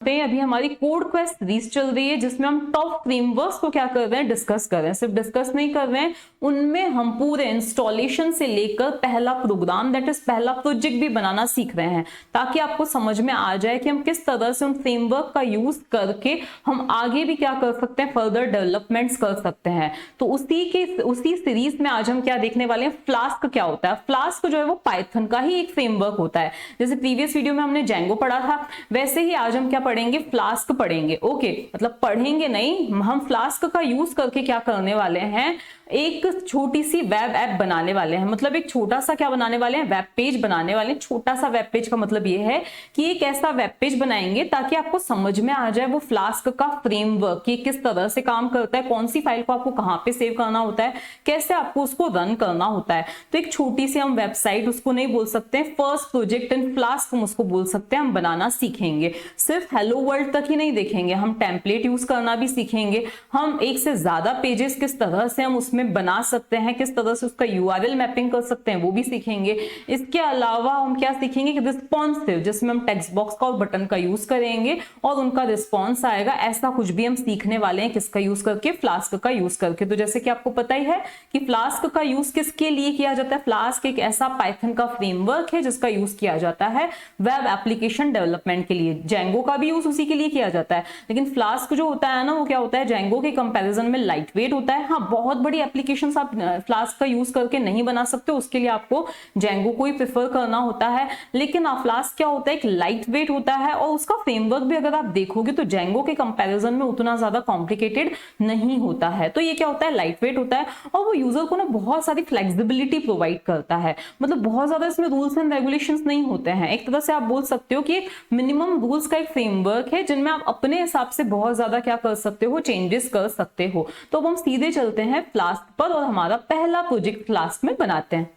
अभी हमारी code quest series चल रही है जिसमें हम टॉप फ्रेमवर्क्स को क्या कर रहे हैं, डिस्कस कर रहे हैं। सिर्फ डिस्कस नहीं कर रहे हैं, उनमें हम पूरे इंस्टॉलेशन से लेकर पहला प्रोग्राम दैट इज पहला प्रोजेक्ट भी बनाना सीख रहे हैं, ताकि आपको समझ में आ जाए कि हम किस तरह से उन फ्रेमवर्क का यूज करके हम आगे भी क्या कर सकते हैं, फर्दर डेवलपमेंट्स कर सकते हैं। तो उसी सीरीज में आज हम क्या देखने वाले हैं, फ्लास्क क्या होता है। फ्लास्क जो है वो पाइथन का ही एक फ्रेमवर्क होता है। जैसे प्रीवियस वीडियो में हमने जेंगो पढ़ा था, वैसे ही आज हम क्या पढ़ेंगे, फ्लास्क पढ़ेंगे। ओके, मतलब पढ़ेंगे नहीं, हम फ्लास्क का यूज करके क्या करने वाले हैं, एक छोटी सी वेब ऐप बनाने वाले हैं। मतलब एक छोटा सा क्या बनाने वाले हैं, वेब पेज बनाने वाले हैं। छोटा सा वेब पेज का मतलब ये है कि एक ऐसा वेब पेज बनाएंगे ताकि आपको समझ में आ जाए वो फ्लास्क का फ्रेमवर्क कि किस तरह से काम करता है, कौन सी फाइल को आपको कहां पे सेव करना होता है, कैसे आपको उसको रन करना होता है। तो एक छोटी सी हम वेबसाइट उसको नहीं बोल सकते, फर्स्ट प्रोजेक्ट इन फ्लास्क हम उसको बोल सकते हैं। हम बनाना सीखेंगे, सिर्फ हेलो वर्ल्ड तक ही नहीं देखेंगे, हम टेम्पलेट यूज करना भी सीखेंगे। हम एक से ज्यादा पेजेस किस तरह से हम उसमें बना सकते हैं, किस तरह से उसका यूआरएल मैपिंग कर सकते हैं, वो भी सीखेंगे। इसके अलावा हम क्या सीखेंगे कि रिस्पॉन्सिव, जिसमें हम टेक्स्ट बॉक्स का और बटन का यूज करेंगे और उनका रिस्पॉन्स आएगा, ऐसा कुछ भी हम सीखने वाले हैं। किसका यूज करके, फ्लास्क का यूज करके। तो जैसे कि आपको पता ही है कि फ्लास्क का यूज किसके लिए किया जाता है। फ्लास्क एक ऐसा पाइथन का फ्रेमवर्क है जिसका यूज किया जाता है वेब एप्लीकेशन डेवलपमेंट के लिए। जेंगो का भी यूज उसी के लिए किया जाता है, लेकिन फ्लास्क जो होता है ना, वो क्या होता है, जेंगो के कंपैरिजन में लाइट वेट होता है। हाँ, बहुत बड़ी एप्लीकेशंस आप फ्लास्क का यूज करके नहीं बना सकते, उसके लिए आपको जेंगो को ही प्रेफर करना होता है। लेकिन फ्लास्क क्या होता है, एक लाइट वेट होता है और उसका फ्रेमवर्क भी अगर आप देखोगे तो जेंगो के कंपैरिजन में उतना ज्यादा कॉम्प्लिकेटेड नहीं होता है। तो ये क्या होता है, लाइट वेट होता है और वो यूजर को ना बहुत सारी फ्लेक्सिबिलिटी प्रोवाइड करता है। मतलब बहुत ज्यादा इसमें रूल्स एंड रेगुलेशंस नहीं होते हैं। एक तरह से आप बोल सकते हो कि एक मिनिमम रूल्स का एक फ्रेमवर्क है जिनमें आप अपने हिसाब से बहुत ज्यादा क्या कर सकते हो, चेंजेस कर सकते हो। तो अब हम सीधे चलते हैं फ्लास्क पर और हमारा पहला प्रोजेक्ट फ्लास्क में बनाते हैं।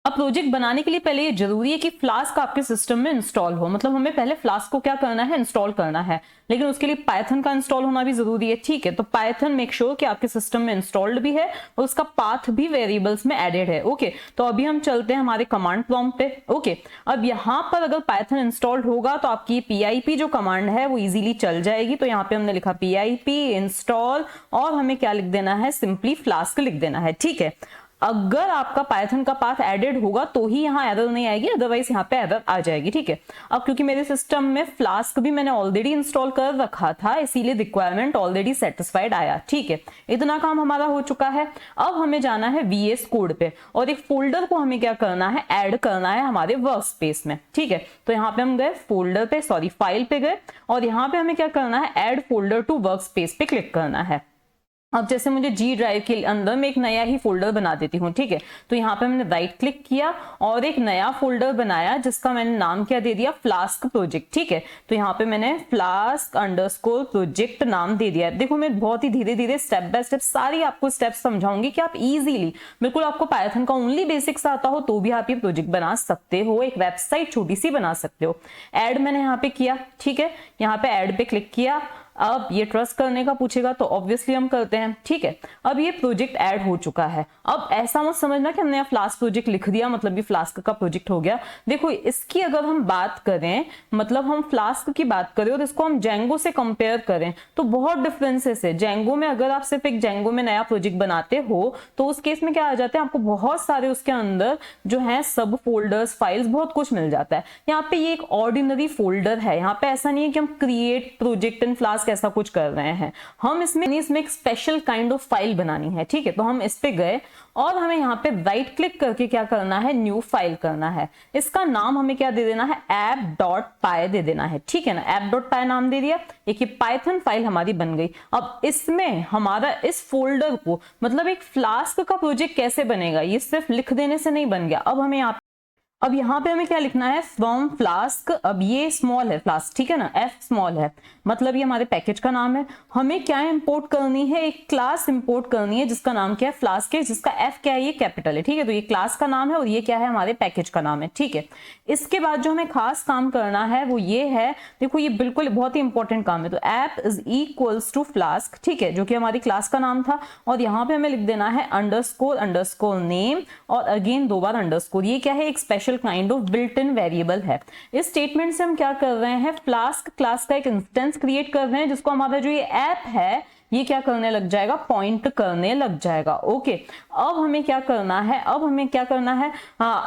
अब प्रोजेक्ट बनाने के लिए पहले ये जरूरी है कि फ्लास्क आपके सिस्टम में इंस्टॉल हो। मतलब हमें पहले फ्लास्क को क्या करना है, इंस्टॉल करना है, लेकिन उसके लिए पाइथन का इंस्टॉल होना भी जरूरी है। ठीक है, तो पाइथन मेक श्योर कि आपके सिस्टम में इंस्टॉल्ड भी है और उसका पाथ भी वेरिएबल्स में एडेड है। ओके, तो अभी हम चलते हैं हमारे कमांड प्रॉम्प्ट पे। ओके, अब यहाँ पर अगर पाइथन इंस्टॉल्ड होगा तो आपकी pip जो कमांड है वो इजीली चल जाएगी। तो यहाँ पे हमने लिखा pip इंस्टॉल और हमें क्या लिख देना है, सिंपली फ्लास्क लिख देना है। ठीक है, अगर आपका पाइथन का पाथ एडेड होगा तो ही यहाँ एरर नहीं आएगी, अदरवाइज यहाँ पे एरर आ जाएगी। ठीक है, अब क्योंकि मेरे सिस्टम में फ्लास्क भी मैंने ऑलरेडी इंस्टॉल कर रखा था, इसीलिए रिक्वायरमेंट ऑलरेडी सेटिस्फाइड आया। ठीक है, इतना काम हमारा हो चुका है। अब हमें जाना है VS कोड पे और एक फोल्डर को हमें क्या करना है, ऐड करना है हमारे वर्क स्पेस में। ठीक है, तो यहाँ पे हम गए फोल्डर पे, सॉरी फाइल पे गए और यहाँ पे हमें क्या करना है, add folder to workspace पे क्लिक करना है। अब जैसे मुझे जी ड्राइव के अंदर मैं एक नया ही फोल्डर बना देती हूँ। ठीक है, तो यहाँ पे मैंने राइट क्लिक किया और एक नया फोल्डर बनाया जिसका मैंने नाम क्या दे दिया, फ्लास्क प्रोजेक्ट। ठीक है, तो यहाँ पे मैंने फ्लास्क अंडरस्कोर प्रोजेक्ट नाम दे दिया। देखो मैं बहुत ही धीरे धीरे स्टेप बाय स्टेप सारी आपको स्टेप्स समझाऊंगी कि आप इजीली, बिल्कुल आपको पाइथन का ओनली बेसिक्स आता हो तो भी आप ये प्रोजेक्ट बना सकते हो, एक वेबसाइट छोटी सी बना सकते हो। ऐड मैंने यहाँ पे किया। ठीक है, यहाँ पे ऐड पे क्लिक किया। अब ये ट्रस्ट करने का पूछेगा तो ऑब्वियसली हम करते हैं। ठीक है, अब ये प्रोजेक्ट ऐड हो चुका है। अब ऐसा मत समझना कि हमने फ्लास्क प्रोजेक्ट लिख दिया मतलब ये फ्लास्क का प्रोजेक्ट हो गया। देखो इसकी अगर हम बात करें, मतलब हम फ्लास्क की बात करें और इसको हम जेंगो से कंपेयर करें तो बहुत डिफरेंसेस है। जेंगो में अगर आप सिर्फ एक जेंगो में नया प्रोजेक्ट बनाते हो तो उस केस में क्या आ जाते हैं, आपको बहुत सारे उसके अंदर जो है सब फोल्डर्स, फाइल्स, बहुत कुछ मिल जाता है। यहाँ पे ये एक ऑर्डिनरी फोल्डर है। यहाँ पे ऐसा नहीं है कि हम क्रिएट प्रोजेक्ट इन फ्लास्क ऐसा कुछ कर रहे हैं, हम इसमें एक स्पेशल काइंड ऑफ फाइल बनानी है। ठीक है, तो हम इस पे गए और हमें यहाँ पे राइट क्लिक करके क्या करना है, न्यू फाइल करना है। इसका नाम हमें क्या दे देना है, app.py दे देना है। ठीक है ना, app.py नाम दे दिया, एक ये पाइथन फाइल हमारी बन गई। अब इसमें हमारा इस फोल्डर को, मतलब एक फ्लास्क का प्रोजेक्ट कैसे बनेगा, ये सिर्फ लिख देने से नहीं बन गया। अब हमें अब यहाँ पे हमें क्या लिखना है, फ्रॉम फ्लास्क। अब ये स्मॉल है फ्लास्क, ठीक है ना, F स्मॉल है, मतलब ये हमारे पैकेज का नाम है। हमें क्या इंपोर्ट करनी है, एक क्लास इंपोर्ट करनी है जिसका नाम क्या है, फ्लास्क है, जिसका F क्या है, ये कैपिटल है। ठीक है, तो ये क्लास का नाम है और ये क्या है, हमारे पैकेज का नाम है। ठीक है, इसके बाद जो हमें खास काम करना है वो ये है, देखो ये बिल्कुल बहुत ही इंपॉर्टेंट काम है। तो app is equals to Flask, ठीक है, जो कि हमारी क्लास का नाम था, और यहाँ पे हमें लिख देना है अंडरस्कोर अंडरस्कोर नेम और अगेन 2 बार अंडरस्कोर। ये क्या है, एक special special kind of built in variable है। इस स्टेटमेंट से हम क्या कर रहे हैं, फ्लास्क क्लास का एक इंस्टेंस क्रिएट कर रहे हैं जिसको हमारा जो ये ऐप है ये क्या करने लग जाएगा, पॉइंट करने लग जाएगा। ओके, अब हमें क्या करना है,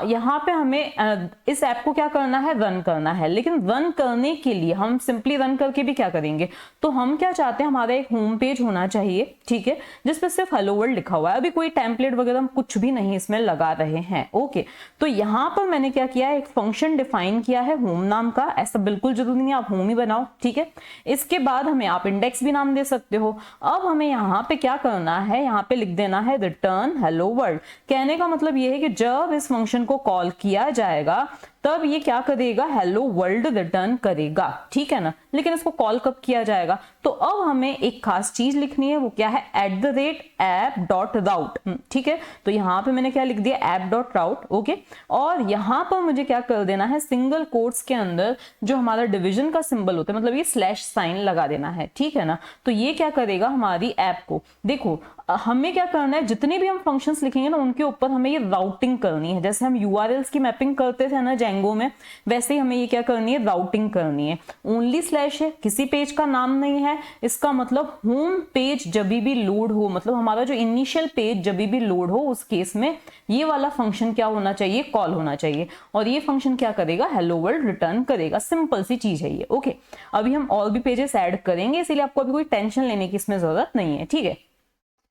यहाँ पे हमें इस ऐप को क्या करना है, रन करना है। लेकिन रन करने के लिए हम सिंपली रन करके भी क्या करेंगे, तो हम क्या चाहते हैं, हमारा एक होम पेज होना चाहिए, ठीक है, जिसपे सिर्फ हेलो वर्ल्ड लिखा हुआ है। अभी कोई टेम्पलेट वगैरह हम कुछ भी नहीं इसमें लगा रहे हैं। ओके, तो यहाँ पर मैंने क्या किया है, एक फंक्शन डिफाइन किया है होम नाम का। ऐसा बिल्कुल जरूरी नहीं आप होम ही बनाओ, ठीक है। इसके बाद हमें आप इंडेक्स भी नाम दे सकते हो। अब हमें यहाँ पे क्या करना है, यहाँ पे लिख देना है रिटर्न हेलो वर्ल्ड। कहने का मतलब ये है कि जब इस फंक्शन को कॉल किया जाएगा तब ये क्या करेगा, हेलो वर्ल्ड रिटर्न करेगा, ठीक है ना। लेकिन इसको कॉल कब किया जाएगा, तो अब हमें एक खास चीज लिखनी है, वो क्या है, @app.route, ठीक है। तो यहाँ पे मैंने क्या लिख दिया, app.route, ओके। और यहाँ पर मुझे क्या कर देना है, सिंगल कोट्स के अंदर जो हमारा डिवीजन का सिंबल होता है, मतलब ये स्लैश साइन लगा देना है, ठीक है ना। तो ये क्या करेगा, हमारी ऐप को, देखो हमें क्या करना है, जितने भी हम फंक्शंस लिखेंगे ना उनके ऊपर हमें ये राउटिंग करनी है। जैसे हम यूआरएल्स की मैपिंग करते थे ना जेंगो में, वैसे ही हमें ये क्या करनी है, राउटिंग करनी है। ओनली स्लैश है, किसी पेज का नाम नहीं है। इसका मतलब होम पेज जब भी लोड हो, मतलब हमारा जो इनिशियल पेज जब भी लोड हो, उस केस में ये वाला फंक्शन क्या होना चाहिए, कॉल होना चाहिए। और ये फंक्शन क्या करेगा, हेलो वर्ल्ड रिटर्न करेगा। सिंपल सी चीज है ये। ओके, अभी हम और भी पेजेस ऐड करेंगे, इसीलिए आपको अभी कोई टेंशन लेने की इसमें जरूरत नहीं है, ठीक है।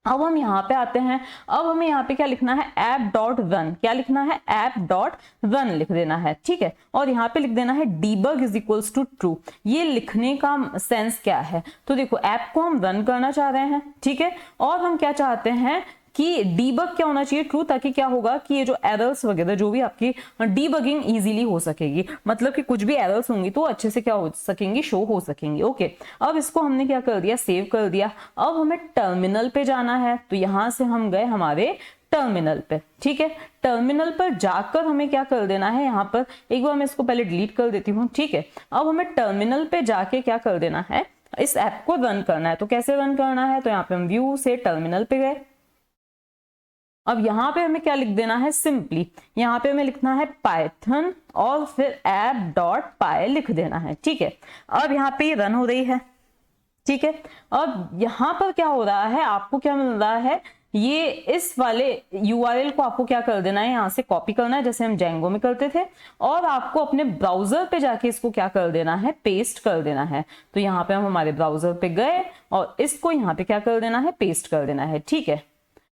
अब हम यहाँ पे आते हैं, अब हमें यहाँ पे क्या लिखना है, app.run। क्या लिखना है, app.run लिख देना है, ठीक है। और यहाँ पे लिख देना है debug is equals to true। ये लिखने का सेंस क्या है, तो देखो ऐप को हम रन करना चाह रहे हैं, ठीक है। और हम क्या चाहते हैं कि डीबग क्या होना चाहिए, ट्रू, ताकि क्या होगा कि ये जो एरर्स वगैरह जो भी आपकी डीबगिंग इजीली हो सकेगी, मतलब कि कुछ भी एरर्स होंगी तो अच्छे से क्या हो सकेंगी, शो हो सकेंगी। ओके, अब इसको हमने क्या कर दिया, सेव कर दिया। अब हमें टर्मिनल पे जाना है, तो यहां से हम गए हमारे टर्मिनल पे, ठीक है। टर्मिनल पर जाकर हमें क्या कर देना है, यहाँ पर एक बार मैं इसको पहले डिलीट कर देती हूँ, ठीक है। अब हमें टर्मिनल पे जाके क्या कर देना है, इस ऐप को रन करना है। तो कैसे रन करना है, तो यहाँ पे हम व्यू से टर्मिनल पे गए। अब यहाँ पे हमें क्या लिख देना है, सिंपली यहाँ पे हमें लिखना है पाइथन और फिर app.py लिख देना है, ठीक है। अब यहाँ पे ये रन हो रही है, ठीक है। अब यहाँ पर क्या हो रहा है, आपको क्या मिल रहा है, ये इस वाले URL को आपको क्या कर देना है, यहाँ से कॉपी करना है जैसे हम जेंगो में करते थे, और आपको अपने ब्राउजर पे जाके इसको क्या कर देना है, पेस्ट कर देना है। तो यहाँ पे हम हमारे ब्राउजर पे गए और इसको यहाँ पे क्या कर देना है, पेस्ट कर देना है, ठीक है।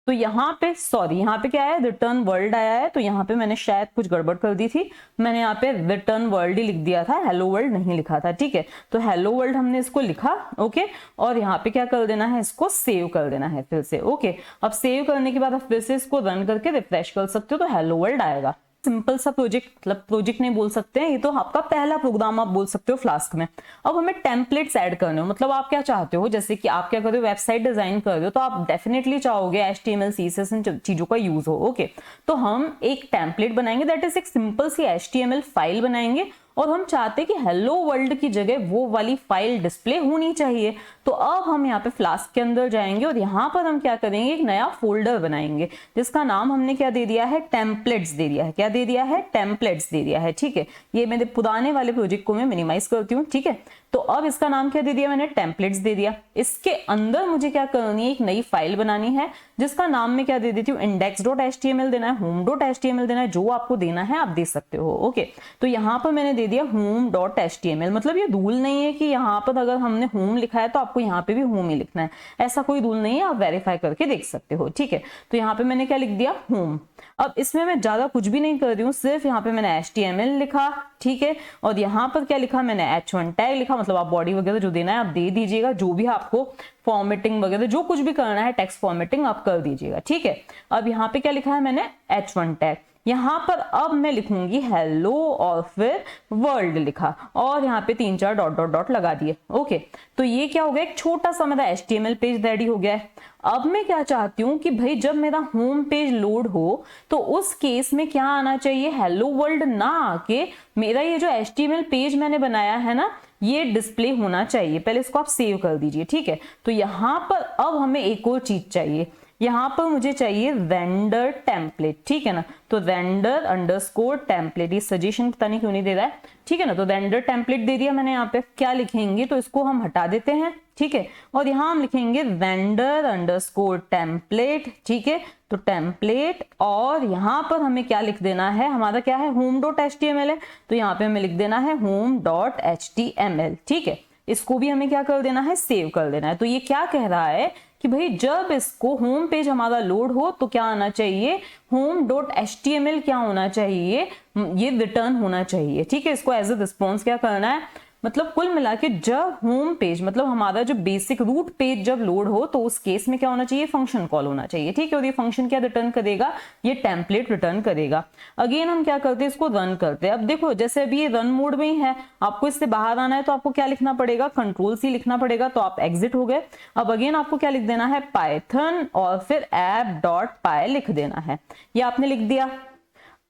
तो यहाँ पे सॉरी, यहाँ पे क्या है, रिटर्न वर्ल्ड आया है। तो यहाँ पे मैंने शायद कुछ गड़बड़ कर दी थी, मैंने यहाँ पे रिटर्न वर्ल्ड ही लिख दिया था, हेलो वर्ल्ड नहीं लिखा था, ठीक है। तो हेलो वर्ल्ड हमने इसको लिखा, ओके। और यहाँ पे क्या कर देना है, इसको सेव कर देना है फिर से, ओके। अब सेव करने के बाद आप फिर से इसको रन करके रिफ्रेश कर सकते हो, तो हेलो वर्ल्ड आएगा। सिंपल सा प्रोजेक्ट, मतलब प्रोजेक्ट नहीं बोल सकते हैं, ये तो आपका पहला प्रोग्राम आप बोल सकते हो फ्लास्क में। अब हमें टेम्पलेट्स ऐड करने हो, मतलब आप क्या चाहते हो, जैसे कि आप क्या कर रहे हो, वेबसाइट डिजाइन कर रहे हो, तो आप डेफिनेटली चाहोगे HTML CSS इन चीजों का यूज हो, ओके। तो हम एक टेम्पलेट बनाएंगे, दैट इज एक सिंपल सी HTML फाइल बनाएंगे, और हम चाहते हैं कि हेलो वर्ल्ड की जगह वो वाली फाइल डिस्प्ले होनी चाहिए। तो अब हम यहाँ पे फ्लास्क के अंदर जाएंगे और यहाँ पर हम क्या करेंगे, एक नया फोल्डर बनाएंगे जिसका नाम हमने क्या दे दिया है, टेम्पलेट्स दे दिया है। क्या दे दिया है, टेम्पलेट्स दे दिया है, ठीक है। ये मेरे पुराने वाले प्रोजेक्ट को मैं मिनिमाइज करती हूँ, ठीक है। तो अब इसका नाम क्या दे दिया मैंने, टेम्पलेट्स दे दिया। इसके अंदर मुझे क्या करनी है, एक नई फाइल बनानी है जिसका नाम मैं क्या दे देती हूँ, index.html देना है, home.html देना है, जो आपको देना है आप दे सकते हो, ओके। तो यहाँ पर मैंने दे दिया home.html। मतलब ये रूल नहीं है कि यहाँ पर अगर हमने होम लिखा है तो आपको यहाँ पे भी होम ही लिखना है, ऐसा कोई रूल नहीं है, आप वेरीफाई करके देख सकते हो, ठीक है। तो यहाँ पे मैंने क्या लिख दिया, होम। अब इसमें मैं ज्यादा कुछ भी नहीं कर रही हूँ, सिर्फ यहाँ पे मैंने HTML लिखा, ठीक है। और यहाँ पर क्या लिखा मैंने, H1 टैग लिखा, मतलब आप बॉडी वगैरह जो देना है आप दे दीजिएगा, जो भी आपको फॉर्मेटिंग वगैरह जो कुछ भी करना है, टेक्स्ट फॉर्मेटिंग आप कर दीजिएगा, ठीक है। अब यहाँ पे क्या लिखा है मैंने, H1 टैग। यहाँ पर अब मैं लिखूंगी हेलो और फिर वर्ल्ड लिखा, और यहाँ पे 3-4 डॉट डॉट डॉट लगा दिए, ओके। तो ये क्या हो गया, एक छोटा सा मेरा HTML पेज रेडी हो गया है। अब मैं क्या चाहती हूँ कि भाई जब मेरा होम पेज लोड हो तो उस केस में क्या आना चाहिए, हेलो वर्ल्ड ना आके मेरा ये जो HTML पेज मैंने बनाया है ना, ये डिस्प्ले होना चाहिए। पहले इसको आप सेव कर दीजिए, ठीक है। तो यहाँ पर अब हमें एक और चीज चाहिए, यहाँ पर मुझे चाहिए वेंडर टेम्पलेट, ठीक है ना। तो वेंडर अंडरस्कोर टेम्पलेट, ये सजेशन पता नहीं क्यों नहीं दे रहा है, ठीक है ना। तो वेंडर टेम्पलेट दे दिया मैंने, यहाँ पे क्या लिखेंगे तो इसको हम हटा देते हैं, ठीक है। और यहाँ हम लिखेंगे वेंडर अंडरस्कोर टेम्पलेट, ठीक है। तो टेम्पलेट, और यहाँ पर हमें क्या लिख देना है, हमारा क्या है होम डॉट HTML है, तो यहाँ पे हमें लिख देना है होम डॉट HTML, ठीक है। इसको भी हमें क्या कर देना है, सेव कर देना है। तो ये क्या कह रहा है कि भाई जब इसको होम पेज हमारा लोड हो तो क्या आना चाहिए, होम डॉट HTML क्या होना चाहिए, ये रिटर्न होना चाहिए, ठीक है। इसको एज ए रिस्पॉन्स क्या करना है, मतलब कुल मिला के जब होम पेज मतलब हमारा जो बेसिक रूट पेज जब लोड हो तो उस केस में क्या होना चाहिए, फंक्शन कॉल होना चाहिए, ठीक है। और ये फंक्शन क्या रिटर्न करेगा, ये टेम्पलेट रिटर्न करेगा। अगेन हम क्या करते हैं, इसको रन करते हैं। अब देखो जैसे अभी ये रन मोड में ही है, आपको इससे बाहर आना है तो आपको क्या लिखना पड़ेगा, Ctrl+C लिखना पड़ेगा, तो आप एग्जिट हो गए। अब अगेन आपको क्या लिख देना है, पाइथन और फिर app.py लिख देना है, ये आपने लिख दिया।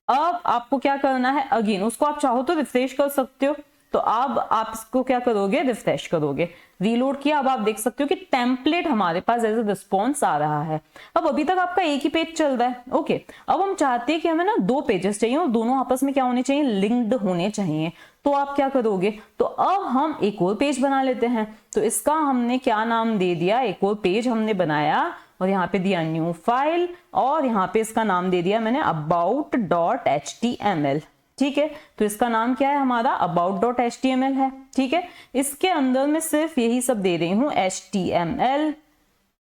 अब आपको क्या करना है, अगेन उसको आप चाहो तो रिफ्रेश कर सकते हो, तो अब आप इसको क्या करोगे, रिफ्रेश करोगे, रीलोड किया। अब आप देख सकते हो कि टेम्पलेट हमारे पास एज ए रिस्पॉन्स आ रहा है। अब अभी तक आपका एक ही पेज चल रहा है, ओके। अब हम चाहते हैं कि हमें ना 2 पेजेस चाहिए और दोनों आपस में क्या होने चाहिए, लिंक्ड होने चाहिए। तो आप क्या करोगे, तो अब हम एक और पेज बना लेते हैं। तो इसका हमने क्या नाम दे दिया, एक और पेज हमने बनाया और यहाँ पे दिया न्यू फाइल, और यहाँ पे इसका नाम दे दिया मैंने about.html, ठीक है। तो इसका नाम क्या है, हमारा about.html है, ठीक है। इसके अंदर में सिर्फ यही सब दे रही हूं, HTML।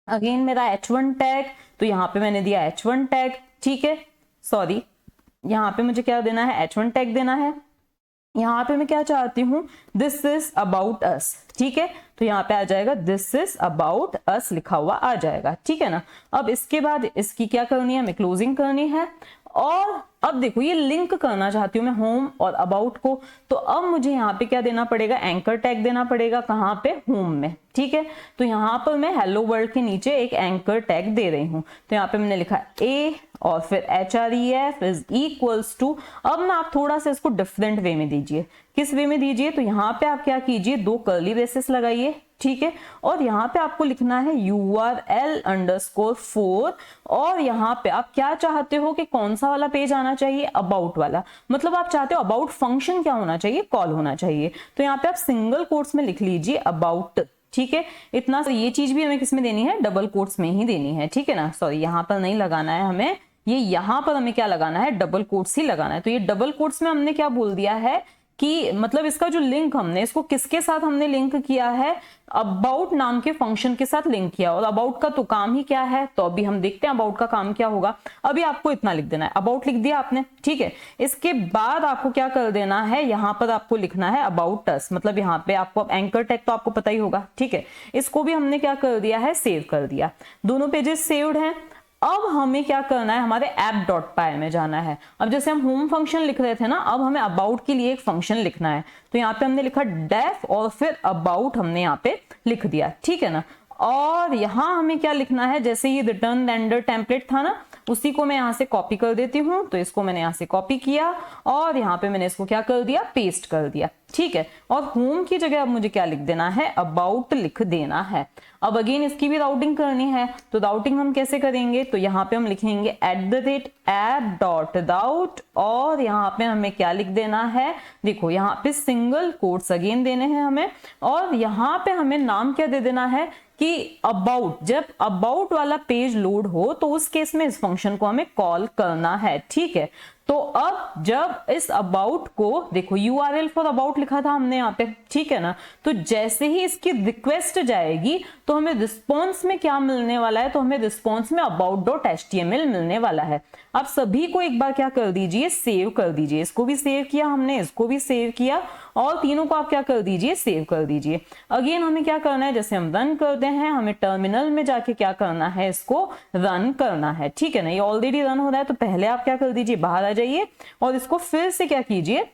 अगेन मेरा H1 टैग, तो यहाँ पे मैंने दिया H1 टैग, ठीक है। सॉरी, यहाँ पे मुझे क्या देना है, H1 टैग देना है। यहाँ पे मैं क्या चाहती हूँ, दिस इज अबाउट अस, ठीक है। तो यहाँ पे आ जाएगा दिस इज अबाउट अस लिखा हुआ आ जाएगा, ठीक है ना। अब इसके बाद इसकी क्या करनी है, हमें क्लोजिंग करनी है। और अब देखो ये लिंक करना चाहती हूँ मैं होम और अबाउट को, तो अब मुझे यहाँ पे क्या देना पड़ेगा, एंकर टैग देना पड़ेगा, कहाँ पे, होम में, ठीक है। तो यहाँ पर मैं हेलो वर्ल्ड के नीचे एक एंकर टैग दे रही हूँ। तो यहाँ पे मैंने लिखा A और फिर href इज इक्वल्स टू, अब ना आप थोड़ा सा इसको डिफरेंट वे में दीजिए। किस वे में दीजिए, तो यहाँ पे आप क्या कीजिए, 2 कर्ली ब्रेसेस लगाइए, ठीक है। और यहाँ पे आपको लिखना है URL_4, और यहाँ पे आप क्या चाहते हो कि कौन सा वाला पेज आना चाहिए, अबाउट वाला, मतलब आप चाहते हो अबाउट फंक्शन क्या होना चाहिए, कॉल होना चाहिए। तो यहाँ पे आप सिंगल कोट्स में लिख लीजिए अबाउट, ठीक है। इतना ये चीज भी हमें किसमें देनी है, डबल कोट्स में ही देनी है, ठीक है ना। सॉरी, यहाँ पर नहीं लगाना है हमें, ये यहाँ पर हमें क्या लगाना है, डबल कोट्स ही लगाना है। तो ये डबल कोट्स में हमने क्या बोल दिया है कि मतलब इसका जो लिंक हमने इसको किसके साथ हमने लिंक किया है, अबाउट नाम के फंक्शन के साथ लिंक किया। और अबाउट का तो काम ही क्या है, तो अभी हम देखते हैं अबाउट का काम क्या होगा। अभी आपको इतना लिख देना है, अबाउट लिख दिया आपने, ठीक है। इसके बाद आपको क्या कर देना है, यहाँ पर आपको लिखना है अबाउट अस, मतलब यहाँ पे आपको एंकर टैग तो आपको पता ही होगा, ठीक है। इसको भी हमने क्या कर दिया है, सेव कर दिया। दोनों पेजेस सेव्ड हैं। अब हमें क्या करना है, हमारे app.py में जाना है। अब जैसे हम होम फंक्शन लिख रहे थे ना, अब हमें अबाउट के लिए एक फंक्शन लिखना है। तो यहाँ पे हमने लिखा डेफ और फिर अबाउट हमने यहाँ पे लिख दिया, ठीक है ना। और यहाँ हमें क्या लिखना है, जैसे ये रिटर्न रेंडर टेम्पलेट था ना, उसी को मैं यहाँ से कॉपी कर देती हूँ। तो इसको मैंने यहाँ से कॉपी किया और यहाँ पे मैंने इसको क्या कर दिया, पेस्ट कर दिया, ठीक है। और होम की जगह अब मुझे क्या लिख देना है, अबाउट लिख देना है। अब अगेन इसकी भी राउटिंग करनी है, तो राउटिंग हम कैसे करेंगे, तो यहाँ पे हम लिखेंगे @app.route, और यहाँ पे हमें क्या लिख देना है, देखो यहाँ पे सिंगल कोट्स अगेन देने हैं हमें, और यहाँ पे हमें नाम क्या दे देना है कि अबाउट, जब अबाउट वाला पेज लोड हो तो उस केस में इस फंक्शन को हमें कॉल करना है, ठीक है। तो अब जब इस अबाउट को देखो, URL फॉर अबाउट लिखा था हमने यहाँ पे, ठीक है ना। तो जैसे ही इसकी रिक्वेस्ट जाएगी तो हमें रिस्पॉन्स में क्या मिलने वाला है, तो हमें रिस्पॉन्स में about.html मिलने वाला है। आप सभी को एक बार क्या कर दीजिए, सेव कर दीजिए। इसको भी सेव किया हमने, इसको भी सेव किया, और तीनों को आप क्या कर दीजिए, सेव कर दीजिए। अगेन हमें क्या करना है, जैसे हम रन करते हैं, हमें टर्मिनल में जाके क्या करना है, इसको रन करना है, ठीक है ना। ये ऑलरेडी रन हो रहा है, तो पहले आप क्या कर दीजिए, बाहर आ जाइए और इसको फिर से क्या कीजिए,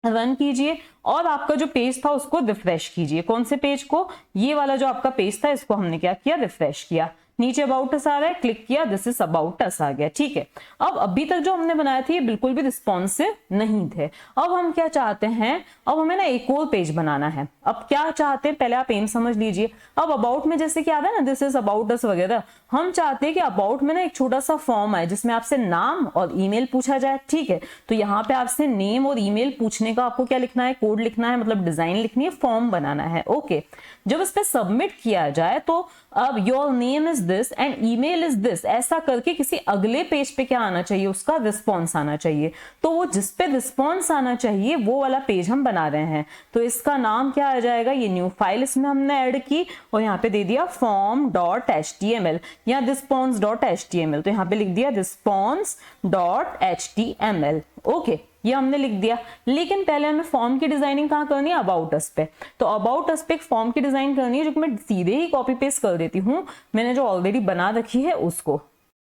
रन कीजिए, और आपका जो पेज था उसको रिफ्रेश कीजिए। कौन से पेज को, ये वाला जो आपका पेज था, इसको हमने क्या किया, रिफ्रेश किया। नीचे अबाउट अस आ रहा है, क्लिक किया, दिस इज अबाउट अस आ गया, ठीक है। अब अभी तक जो हमने बनाया था ये बिल्कुल भी रिस्पॉन्सिव नहीं थे। अब हम क्या चाहते हैं, अब हमें ना एक और पेज बनाना है। अब क्या चाहते हैं, पहले आप एम समझ लीजिए। अब अबाउट में जैसे क्या आता है ना, दिस इज अबाउट अस वगैरह, हम चाहते हैं कि अबाउट में ना एक छोटा सा फॉर्म आए जिसमें आपसे नाम और ईमेल पूछा जाए, ठीक है। तो यहाँ पे आपसे नेम और ईमेल पूछने का आपको क्या लिखना है, कोड लिखना है, मतलब डिजाइन लिखनी है, फॉर्म बनाना है, ओके। जब इस पे सबमिट किया जाए तो अब your name is this and email is this, ऐसा करके किसी अगले पेज पे क्या आना चाहिए, उसका रिस्पॉन्स आना चाहिए। तो वो जिस पे रिस्पॉन्स आना चाहिए वो वाला पेज हम बना रहे हैं। तो इसका नाम क्या आ जाएगा, ये न्यू फाइल इसमें हमने ऐड की और यहाँ पे दे दिया form.html या response.html। तो यहाँ पे लिख दिया response.html, ओके, ये हमने लिख दिया। लेकिन पहले हमें फॉर्म की डिजाइनिंग कहाँ करनी है, अबाउट अस पे। तो अबाउट अस पे एक फॉर्म की डिजाइन करनी है जो कि मैं सीधे ही कॉपी पेस्ट कर देती हूँ, मैंने जो ऑलरेडी बना रखी है उसको।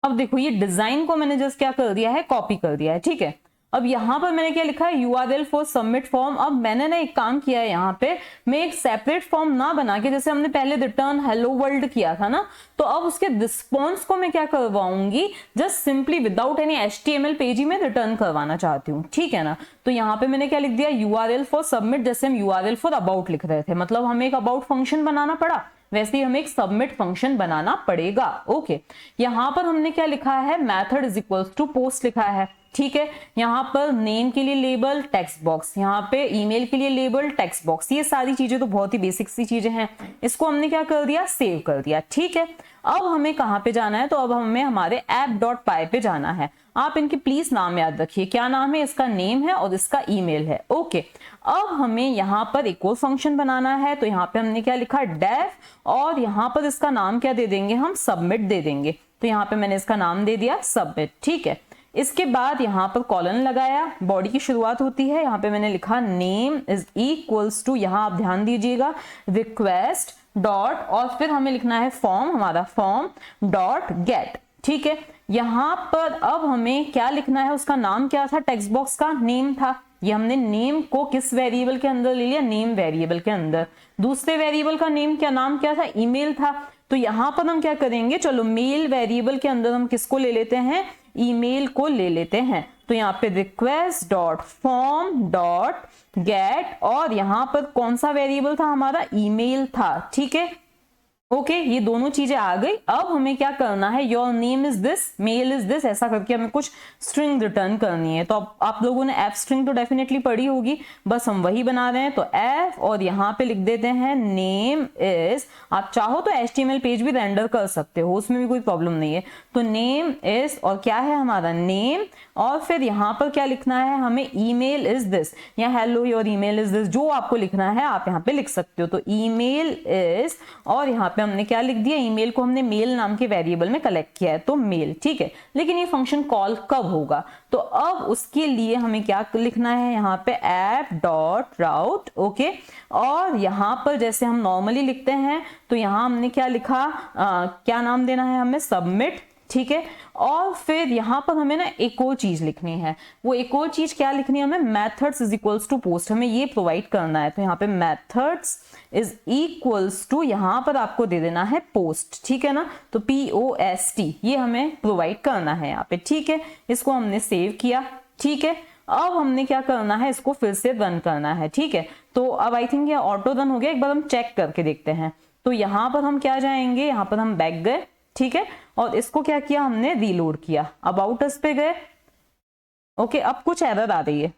अब देखो ये डिजाइन को मैंने जस्ट क्या कर दिया है, कॉपी कर दिया है, ठीक है। अब यहाँ पर मैंने क्या लिखा है, URL फॉर सबमिट फॉर्म। अब मैंने ना एक काम किया है, यहाँ पे मैं एक सेपरेट फॉर्म ना बना के, जैसे हमने पहले रिटर्न हेलो वर्ल्ड किया था ना, तो अब उसके रिस्पॉन्स को मैं क्या करवाऊंगी, just simply without any HTML page ही मैं रिटर्न करवाना चाहती हूँ, ठीक है ना। तो यहाँ पे मैंने क्या लिख दिया, URL फॉर सबमिट, जैसे हम URL फॉर अबाउट लिख रहे थे, मतलब हमें एक अबाउट फंक्शन बनाना पड़ा, वैसे ही हमें एक सबमिट फंक्शन बनाना पड़ेगा, ओके। यहाँ पर हमने क्या लिखा है, method is equals to post लिखा है, ठीक है। यहाँ पर नेम के लिए लेबल टेक्स्ट बॉक्स, यहाँ पे ईमेल के लिए लेबल टेक्स्ट बॉक्स, ये सारी चीजें तो बहुत ही बेसिक सी चीजें हैं। इसको हमने क्या कर दिया, सेव कर दिया, ठीक है। अब हमें कहाँ पे जाना है, तो अब हमें हमारे app.py पे जाना है। आप इनके प्लीज नाम याद रखिए, क्या नाम है, इसका नेम है और इसका ईमेल है, ओके। अब हमें यहाँ पर एक और फंक्शन बनाना है, तो यहाँ पे हमने क्या लिखा, डेफ, और यहाँ पर इसका नाम क्या दे देंगे, हम सबमिट दे देंगे। तो यहाँ पे मैंने इसका नाम दे दिया सबमिट, ठीक है। इसके बाद यहाँ पर कॉलन लगाया, बॉडी की शुरुआत होती है, यहाँ पे मैंने लिखा नेम इज इक्वल्स टू, यहाँ आप ध्यान दीजिएगा, रिक्वेस्ट डॉट, और फिर हमें लिखना है फॉर्म, हमारा फॉर्म डॉट गेट, ठीक है। यहाँ पर अब हमें क्या लिखना है, उसका नाम क्या था, टेक्स्ट बॉक्स का नेम था, ये हमने नेम को किस वेरिएबल के अंदर ले लिया, नेम वेरिएबल के अंदर। दूसरे वेरिएबल का नेम क्या, नाम क्या था, ईमेल था। तो यहाँ पर हम क्या करेंगे, चलो मेल वेरिएबल के अंदर हम किसको ले लेते हैं, ईमेल को ले लेते हैं। तो यहाँ पे request dot form dot gate, और यहाँ पर कौन सा वेरिएबल था, हमारा ईमेल था, ठीक है, ओके। ये दोनों चीजें आ गई। अब हमें क्या करना है, your name is this, mail is this, ऐसा करके हमें कुछ स्ट्रिंग रिटर्न करनी है। तो आप लोगों ने एफ स्ट्रिंग तो डेफिनेटली पढ़ी होगी, बस हम वही बना रहे हैं। तो एफ, और यहाँ पे लिख देते हैं नेम इज, आप चाहो तो HTML पेज भी रेंडर कर सकते हो, उसमें भी कोई प्रॉब्लम नहीं है। तो नेम इज, और क्या है हमारा नेम, और फिर यहाँ पर क्या लिखना है हमें, ईमेल इज दिस, या hello your email is this, जो आपको लिखना है आप यहाँ पे लिख सकते हो। तो ईमेल इज, और यहाँ पे हमने क्या लिख दिया, ईमेल को हमने मेल नाम के वेरिएबल में कलेक्ट किया है, तो मेल, ठीक है। लेकिन ये फंक्शन कॉल कब होगा, तो अब उसके लिए हमें क्या लिखना है, यहाँ पे app.route, ओके। और यहाँ पर जैसे हम नॉर्मली लिखते हैं, तो यहाँ हमने क्या लिखा, क्या नाम देना है हमें, सबमिट, ठीक है। और फिर यहाँ पर हमें ना एक और चीज लिखनी है, वो एक और चीज क्या लिखनी है हमें, methods is equals to post, हमें ये प्रोवाइड करना है। तो यहाँ पे मेथड्स इज इक्वल्स टू, यहाँ पर आपको दे देना है पोस्ट, ठीक है ना। तो POST ये हमें प्रोवाइड करना है यहाँ पे, ठीक है। इसको हमने सेव किया, ठीक है। अब हमने क्या करना है, इसको फिर से रन करना है, ठीक है। तो अब आई थिंक ये ऑटो रन हो गया, एक बार हम चेक करके देखते हैं। तो यहाँ पर हम क्या जाएंगे, यहाँ पर हम बैक गए, ठीक है, और इसको क्या किया हमने, रीलोड किया, अबाउट अस पे गए, ओके। अब कुछ एरर आ रही है,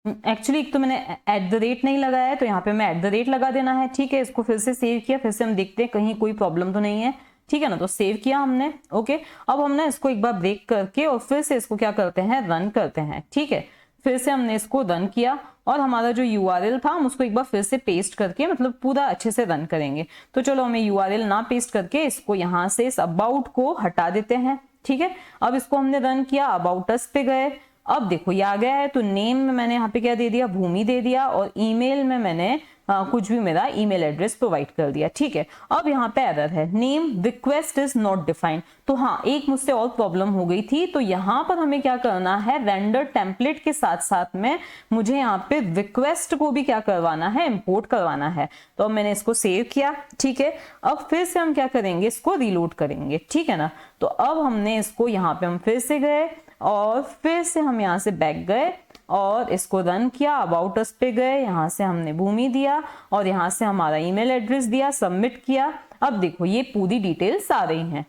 एक्चुअली एक तो मैंने @ नहीं लगाया है, तो यहाँ पे मैं @ लगा देना है, ठीक है। इसको फिर से सेव किया, फिर से हम देखते हैं कहीं कोई प्रॉब्लम तो नहीं है, ठीक है ना। तो सेव किया हमने, ओके। अब हमने इसको एक बार ब्रेक करके और फिर से इसको क्या करते हैं, रन करते हैं, ठीक है। फिर से हमने इसको रन किया, और हमारा जो URL था हम उसको एक बार फिर से पेस्ट करके, मतलब पूरा अच्छे से रन करेंगे। तो चलो हमें URL ना पेस्ट करके इसको यहाँ से इस अबाउट को हटा देते हैं, ठीक है। अब इसको हमने रन किया, अबाउट अस पे गए, अब देखो ये आ गया है, तो नेम में मैंने यहाँ पे क्या दे दिया, भूमि दे दिया, और ईमेल में मैंने कुछ भी मेरा ईमेल एड्रेस प्रोवाइड कर दिया, ठीक है। अब यहाँ पे एरर है, name request is not defined. तो हाँ, एक मुझसे और प्रॉब्लम हो गई थी, तो यहाँ पर हमें क्या करना है, रेंडर टेम्पलेट के साथ साथ में मुझे यहाँ पे रिक्वेस्ट को भी क्या करवाना है, इंपोर्ट करवाना है। तो अब मैंने इसको सेव किया, ठीक है। अब फिर से हम क्या करेंगे, इसको रीलोड करेंगे, ठीक है ना। तो अब हमने इसको यहाँ पे हम फिर से गए और फिर से हम यहाँ से बैक गए और इसको रन किया, अबाउट अस पे गए, यहाँ से हमने भूमि दिया और यहाँ से हमारा ईमेल एड्रेस दिया, सबमिट किया। अब देखो ये पूरी डिटेल्स आ रही हैं,